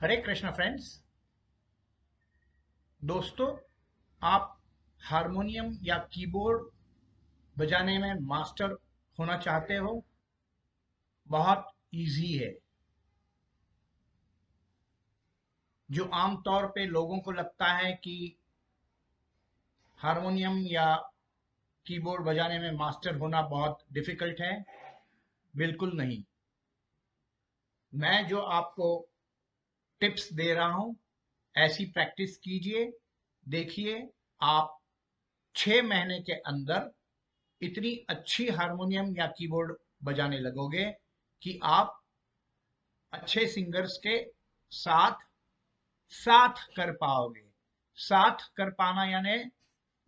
हरे Krishna friends. दोस्तों, आप harmonium या कीबोर्ड बजाने में मास्टर होना चाहते हो? बहुत इजी है। जो आमतौर पे लोगों को लगता है कि हारमोनियम या कीबोर्ड बजाने में मास्टर होना बहुत डिफिकल्ट है, बिल्कुल नहीं। मैं जो आपको टिप्स दे रहा हूं, ऐसी प्रैक्टिस कीजिए। देखिए, आप 6 महीने के अंदर इतनी अच्छी हारमोनियम या कीबोर्ड बजाने लगोगे कि आप अच्छे सिंगर्स के साथ साथ कर पाओगे। साथ कर पाना यानी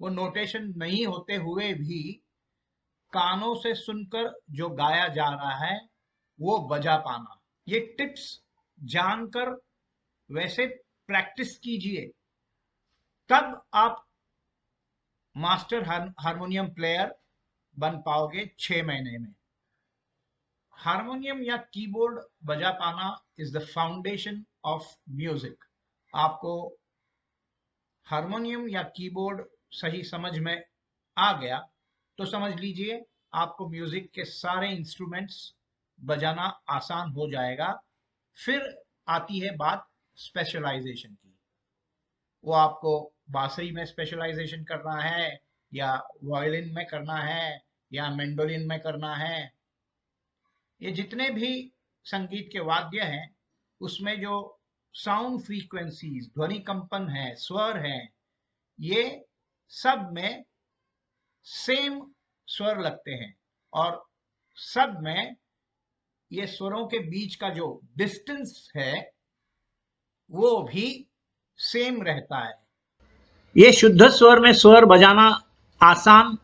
वो नोटेशन नहीं होते हुए भी कानों से सुनकर जो गाया जा रहा है वो बजा पाना। ये टिप्स जानकर वैसे प्रैक्टिस कीजिए, तब आप मास्टर हारमोनियम प्लेयर बन पाओगे 6 महीने में। हारमोनियम या कीबोर्ड बजा पाना is the foundation of music. आपको हारमोनियम या कीबोर्ड सही समझ में आ गया तो समझ लीजिए आपको म्यूजिक के सारे इंस्ट्रूमेंट्स बजाना आसान हो जाएगा। फिर आती है बात स्पेशलाइजेशन की। वो आपको बांसुरी में स्पेशलाइजेशन करना है, या वायलिन में करना है, या मैंडोलिन में करना है। ये जितने भी संगीत के वाद्य हैं उसमें जो साउंड फ्रीक्वेंसीज, ध्वनि कंपन है, स्वर है, ये सब में सेम स्वर लगते हैं, और सब में ये स्वरों के बीच का जो डिस्टेंस है वो भी सेम रहता है। ये शुद्ध स्वर में स्वर बजाना आसान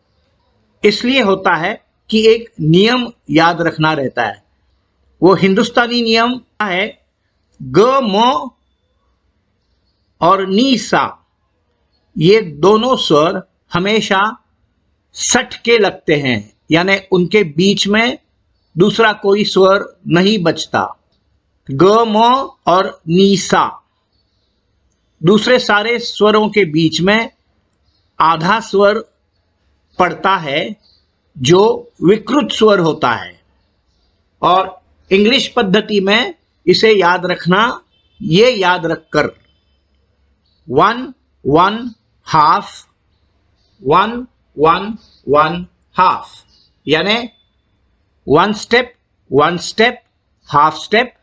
इसलिए होता है कि एक नियम याद रखना रहता है। वो हिंदुस्तानी नियम है, ग म और नी सा, ये दोनों स्वर हमेशा सट के लगते हैं, यानी उनके बीच में दूसरा कोई स्वर नहीं बचता। ग म और नी सा, दूसरे सारे स्वरों के बीच में आधा स्वर पड़ता है जो विकृत स्वर होता है, और इंग्लिश पद्धति में इसे याद रखना, ये याद रखकर 1 1 हाफ 1 1 1 हाफ, यानी 1 step 1 step, half step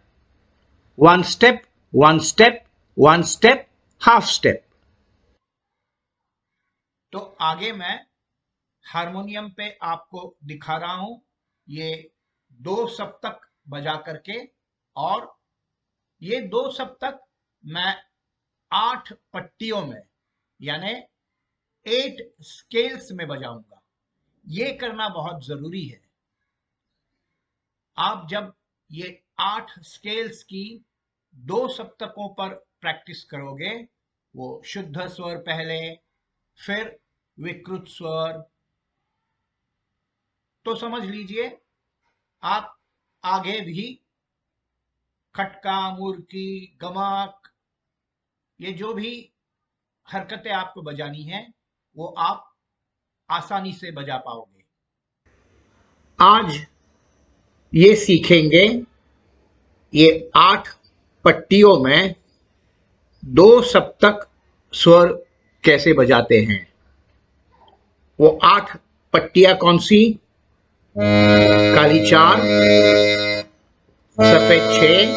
1 step 1 step, 1 step, half step. तो आगे मैं हारमोनियम पे आपको दिखा रहा हूं, ये 2 सप्तक बजा करके। और ये 2 सप्तक मैं 8 पट्टियों में, यानी 8 स्केल्स में बजाऊंगा। ये करना बहुत जरूरी है। आप जब ये 8 स्केल्स की 2 सप्तकों पर प्रैक्टिस करोगे, वो शुद्ध स्वर पहले, फिर विकृत स्वर, तो समझ लीजिए आप आगे भी खटका, मुर्की, गमक, ये जो भी हरकतें आपको बजानी है वो आप आसानी से बजा पाओगे। आज ये सीखेंगे ये 8 पट्टियों में 2 सप्तक स्वर कैसे बजाते हैं। वो 8 पट्टियां कौन सी? काली 4, सफेद 6,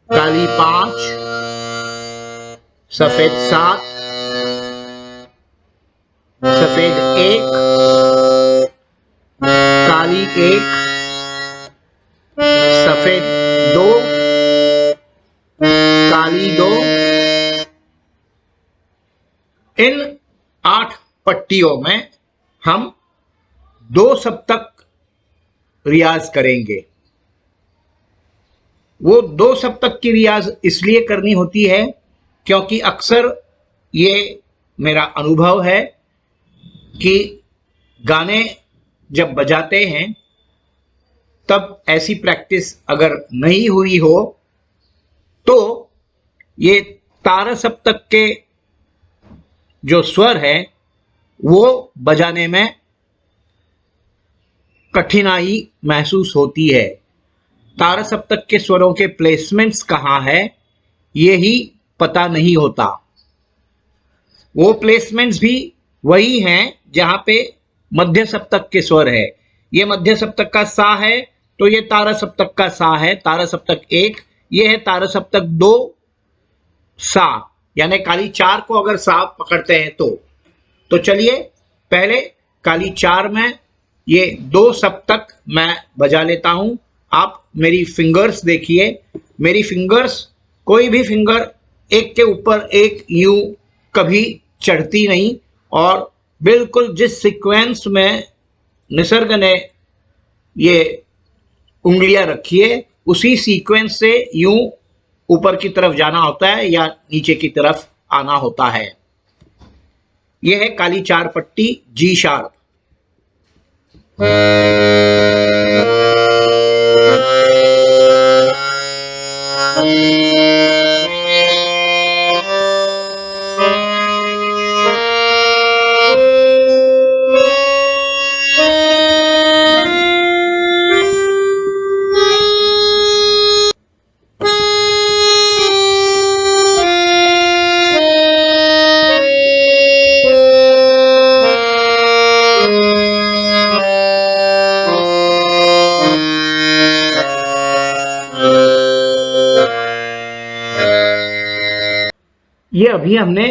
काली 5, सफेद 7, सफेद 1, काली 1, सफेद 2, काली 2। इन 8 पट्टियों में हम 2 सप्तक रियाज करेंगे। वो 2 सप्तक की रियाज इसलिए करनी होती है क्योंकि अक्सर ये मेरा अनुभव है कि गाने जब बजाते हैं तब ऐसी प्रैक्टिस अगर नहीं हुई हो तो ये तार सप्तक के जो स्वर है वो बजाने में कठिनाई महसूस होती है। तार सप्तक के स्वरों के प्लेसमेंट्स कहाँ है ये ही पता नहीं होता। वो प्लेसमेंट्स भी वही हैं जहां पे मध्य सप्तक के स्वर है। ये मध्य सप्तक का सा है तो ये तार सप्तक का सा है, तार सप्तक 1। ये है तार सप्तक 2 सा, यानी काली 4 को अगर सा पकड़ते हैं तो चलिए पहले काली 4 में ये 2 सप्तक मैं बजा लेता हूं। आप मेरी फिंगर्स देखिए, मेरी फिंगर्स कोई भी फिंगर एक के ऊपर एक यूं कभी चढ़ती नहीं, और बिल्कुल जिस सीक्वेंस में निसर्ग ने ये उंगलियां रखी है उसी सीक्वेंस से यूं ऊपर की तरफ जाना होता है या नीचे की तरफ आना होता है। यह है काली 4 पट्टी जी शार्प। ये अभी हमने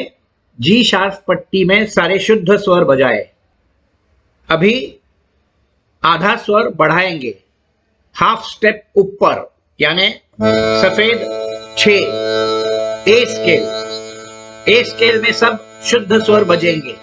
जी शार्प पट्टी में सारे शुद्ध स्वर बजाए। अभी आधा स्वर बढ़ाएंगे, हाफ स्टेप ऊपर, यानी सफेद 6 ए स्केल। ए स्केल में सब शुद्ध स्वर बजेंगे।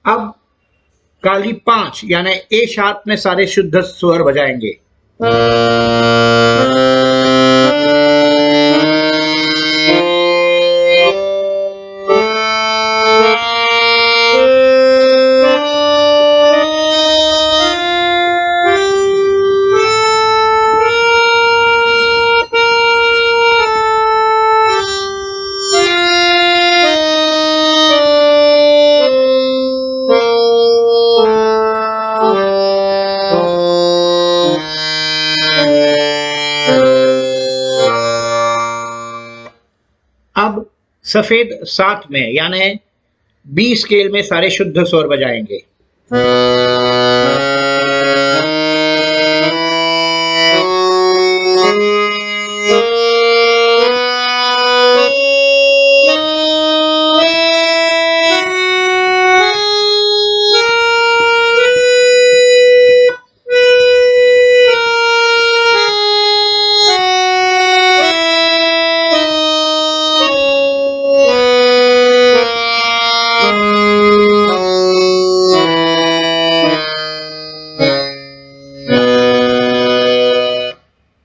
अब काली 5 यानी ए शार्प में सारे शुद्ध स्वर बजाएंगे। अब सफेद 7 में यानी बी स्केल में सारे शुद्ध स्वर बजाएंगे।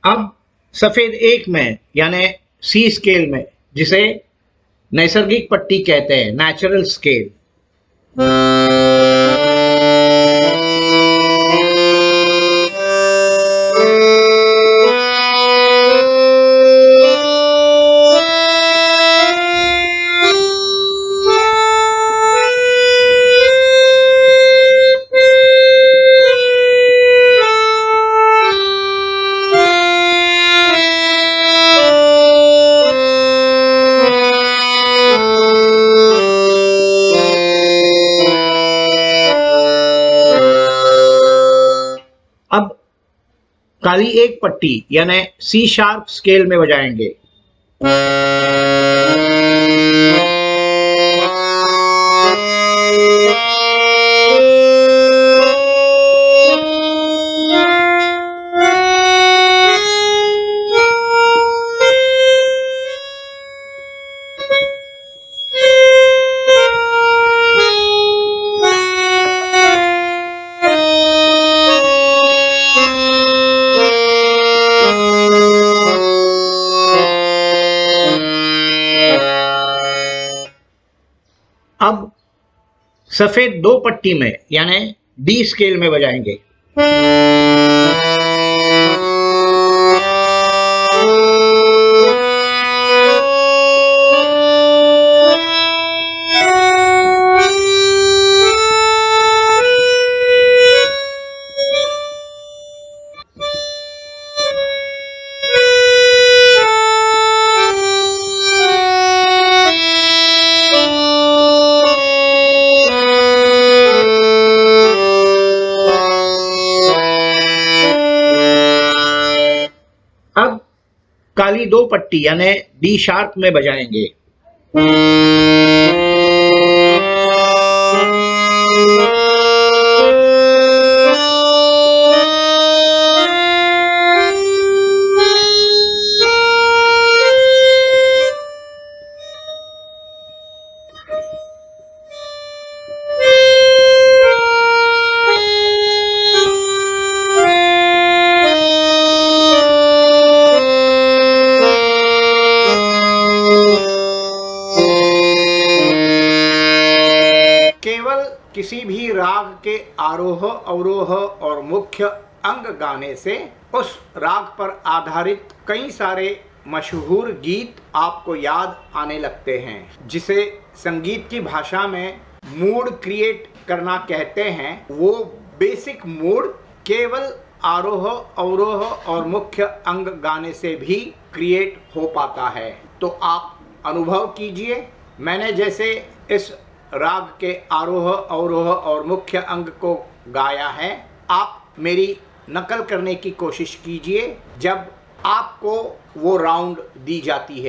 अब सफेद 1 में यानी सी स्केल में, जिसे नैसर्गिक पट्टी कहते हैं, नेचुरल स्केल। अब काली 1 पट्टी यानी सी शार्प स्केल में बजाएंगे। सफेद 2 पट्टी में यानी डी स्केल में बजाएंगे। अब काली 2 पट्टी यानी डी शार्प में बजाएंगे। केवल किसी भी राग के आरोह अवरोह और मुख्य अंग गाने से उस राग पर आधारित कई सारे मशहूर गीत आपको याद आने लगते हैं, जिसे संगीत की भाषा में मूड क्रिएट करना कहते हैं। वो बेसिक मूड केवल आरोह अवरोह और मुख्य अंग गाने से भी क्रिएट हो पाता है। तो आप अनुभव कीजिए, मैंने जैसे इस राग के आरोह अवरोह और मुख्य अंग को गाया है, आप मेरी नकल करने की कोशिश कीजिए जब आपको वो राउंड दी जाती है।